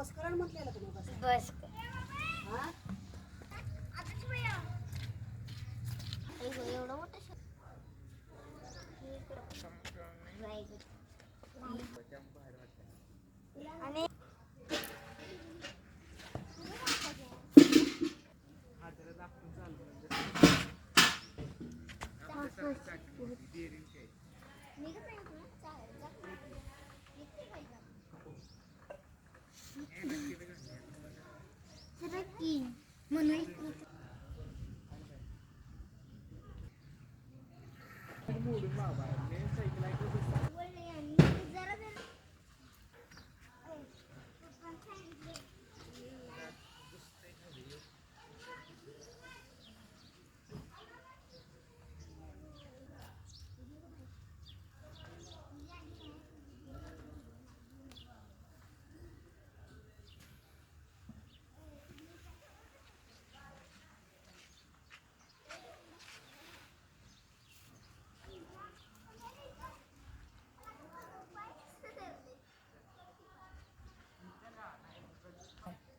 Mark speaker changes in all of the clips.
Speaker 1: बस करा म्हटलेलं तुम्ही बस
Speaker 2: बस
Speaker 1: हा
Speaker 2: एवढं मोठं आणि म्हणून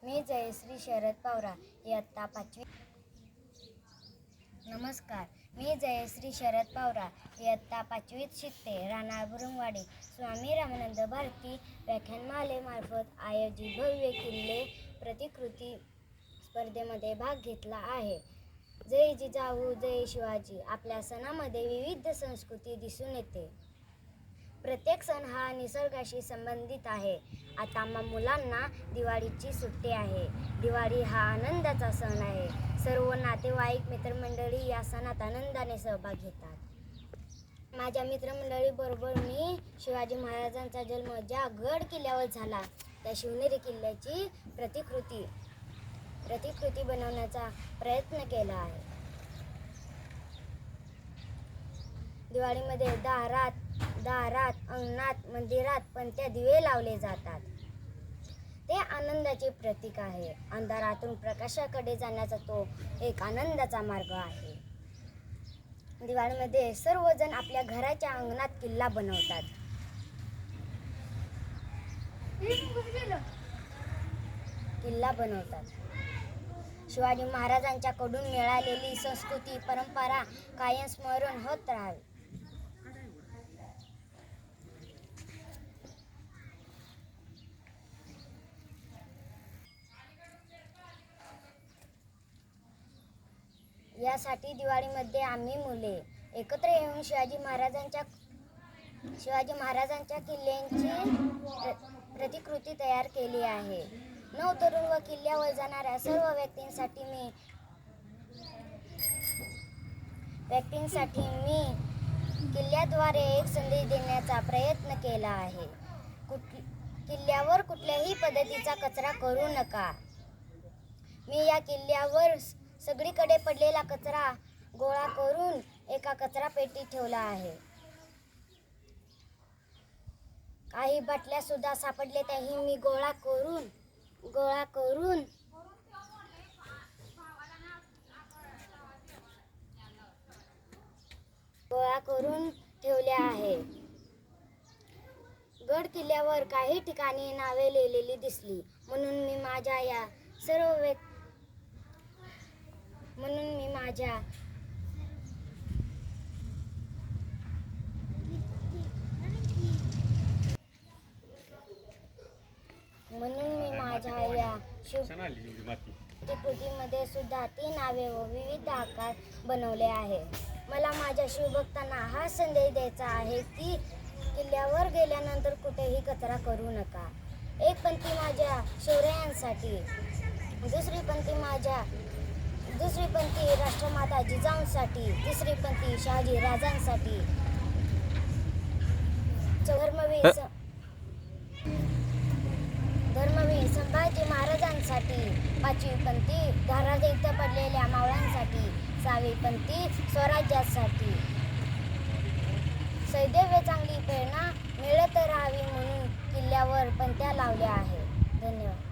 Speaker 2: मी जयश्री शरद पवार इयत्ता 5वी. नमस्कार, मी जयश्री शरद पवार इयत्ता 5वीत शिकते. राहणार बुरुंगवाडी. स्वामी रामानंद भारती व्याख्यानमालेमार्फत आयोजित भव्य किल्ले प्रतिकृती स्पर्धेमध्ये भाग घेतला आहे. जय जिजाऊ जय शिवाजी. आपल्या सणामध्ये विविध संस्कृती दिसून येते. प्रत्येक सण हा निसर्गाशी संबंधित आहे. आता मुलांना दिवाळीची सुट्टी आहे. दिवाळी हा आनंदाचा सण आहे. सर्व नातेवाईक मित्रमंडळी या सणात आनंदाने सहभाग घेतात. माझ्या मित्रमंडळीबरोबर मी शिवाजी महाराजांचा जन्म ज्या गड किल्ल्यावर झाला त्या शिवनेरी किल्ल्याची प्रतिकृती बनवण्याचा प्रयत्न केला आहे. दिवाळीमध्ये दारात, अंगणात, मंदिरात पणत्या दिवे लावले जातात. ते आनंदाचे प्रतीक आहे. अंधारातून प्रकाशाकडे जाण्याचा तो एक आनंदाचा मार्ग आहे. दिवाळीमध्ये सर्वजण आपल्या घराच्या अंगणात किल्ला बनवतात. शिवाजी महाराजांच्याकडून मिळालेली संस्कृती परंपरा कायम स्मरण होत राहावी. यासाठी दिवाळीमध्ये आम्ही मुले एकत्र येऊन शिवाजी महाराजांच्या किल्ल्यांची प्रतिकृती तयार केली आहे. नवतरुण व किल्ल्यावर जाणाऱ्या सर्व व्यक्तींसाठी मी किल्ल्याद्वारे एक संदेश देण्याचा प्रयत्न केला आहे. किल्ल्यावर कुठल्याही पद्धतीचा कचरा करू नका. मी या किल्ल्यावर सगळीकडे पडलेला कचरा गोळा करून एका कचरा पेटीत ठेवला आहे. काही बाटल्या सुद्धा सापडल्या त्याही मी गोळा करून ठेवल्या आहे. गड किल्ल्यावर काही ठिकाणी नावे लिहिलेली दिसली म्हणून मी माझ्या या प्रतिकृतीमध्ये सुद्धा ती नावे व विविध आकार बनवले आहे. मला माझ्या शिवभक्तांना हा संदेश द्यायचा आहे की किल्ल्यावर गेल्यानंतर कुठेही कचरा करू नका. एक पंक्ती माझ्या शौर्यांसाठी, दुसरी पंक्ती राष्ट्रमाता जिजाऊंसाठी, तिसरी पंक्ती शहाजी राजांसाठी, धर्मवीर संभाजी महाराजांसाठी, 5वी पंक्ती धाराजे इथं पडलेल्या मावळ्यांसाठी, 6वी पंक्ती स्वराज्यासाठी. सदैव चांगली प्रेरणा मिळत राहावी म्हणून किल्ल्यावर पणत्या लावल्या आहेत. धन्यवाद.